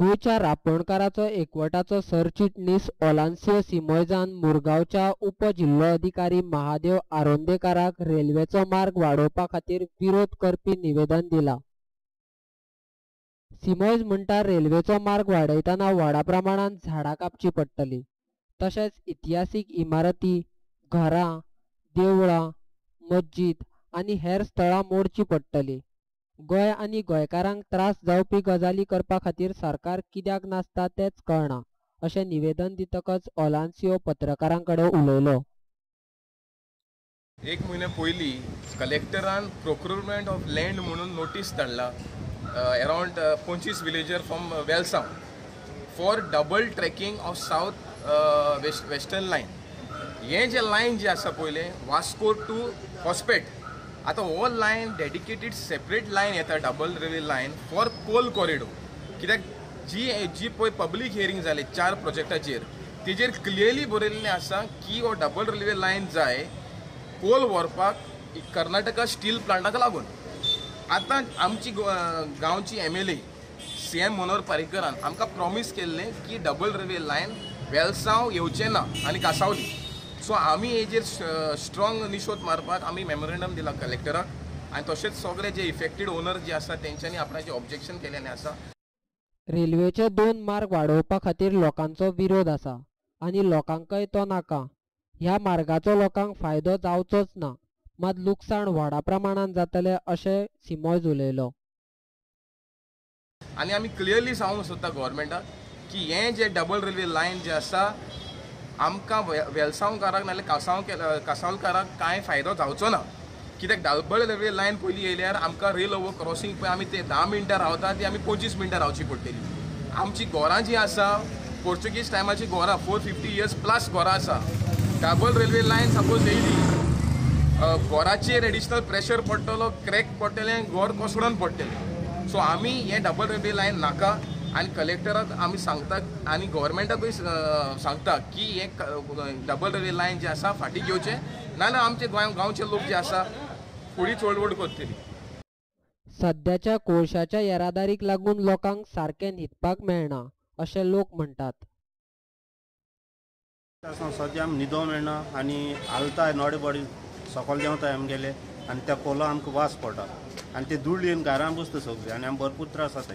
गोंयच्या रांपोणकाराचो एकवटाचो सरचिटणीस ओलांसियो सिमोजान मुरगांवच्या उपजिल्लो अधिकारी महादेव आरोंदेकाराक रेल्वेचो मार्ग वाडोवपा खातीर विरोध करपी निवेदन दिला। सिमोज म्हणटा रेल्वेचो मार्ग वाडयतना व्हडा प्रमाणात झाडां कापची पडटली, तशेंच इतिहासीक इमारती, घरां, देवळां, मस्जीद आनी हेर स्थळां मोडची पडटली। गोंय आनी गोंयकारांक त्रास जावपी गजाली करपा खातीर सरकार कित्याक नासता तेच कळना, अशें निवेदन दितकच ओलांसियो पत्रकारां कडेन उलयलो। एक म्हयने पयलीं कलेक्टरान प्रोक्युरमेंट ऑफ लँड म्हणून नोटीस धाडला around 25 villager from Velsao for double tracking of south western line. हे जे लायन जे आसा पयले वास्को टू हॉस्पेट, आतां हो लायन डेडिकेटेड सेपरेट लायन येता double railway line for coal corridor. कित्याक जी पळय पब्लीक हियरींग जाली 4 प्रोजेक्टाचेर तेजेर क्लियरली बरयल्लें आसा की हो डबल रेल्वे लायन जाय कोल व्हरपाक कर्नाटका स्टील प्लांटाक लागून। आतां आमची गांवची MLA CM मनोहर पर्रीकरान आमकां प्रॉमीस केल्लें की डबल रेल्वे लायन वेलसांव येवचें ना आनी कांसावली। सो आमी हेजेर स्ट्रॉंग निशोध मारपाक आमी मेमोरेंडम दिला कलेक्टराक आनी तशेंच सगळे जे इफेक्टेड ओनर जे आसा तेंच्यांनी आपणाचें ऑब्जेक्शन केलेलें आसा। रेल्वेचे 2 मार्ग वाडोवपा खातीर लोकांचो विरोध आसा आनी लोकांकय तो नाका। ह्या मार्गाचो लोकांक फायदो जावचोच ना, मात लुकसाण व्हडा प्रमाणात जातलें अशें सिमोज उलयलो। आनी आमी क्लियरली सांगूंक सोदता गव्हर्मेंटाक की हें जे डबल रेल्वे लायन जे आसा आमकां वेलसांवकाराक नाजाल्यार कांसावलकाराक कांय फायदो जावचो ना। कित्याक डबल रेल्वे लायन पयलीं येयल्यार आमकां रेल ओवर क्रॉसींग पळय आमी ते 10 मिनटां रावता ती आमी 25 मिनटां रावची पडटली। आमची घरां जीं आसा पोर्चुगीज टायमाची घरां 450 इयर्स प्लस घरां आसा। डबल रेल्वे लायन सपोज येयली घराचेर एडिशनल प्रेशर पडटलो, क्रॅक पडटलें, घर कोसळून पडटलें। सो आमी हें डबल रेल्वे लायन नाका आनी कलेक्टराक आमी सांगता आनी गव्हर्मेंटाकूय सांगता की हे डबल रेल्वे लायन जे आसा फाटीं घेवचें, नाजाल्यार आमचे गांवचे लोक जे आसा फुडें चळवळ करतली। सध्याच्या कोळशाच्या येरादारीक लागून लोकांक सारकें न्हिदपाक मेळना अशें लोक म्हणटात। सद्या आमी न्हिदो मेळना आनी हालता नोडे बडी सकयल देंवता आमगेले आनी त्या पोला आमकां वास पडटा आनी ते धूळ येवन घरां बसता सगळीं आनी आमी भरपूर त्रास जाता।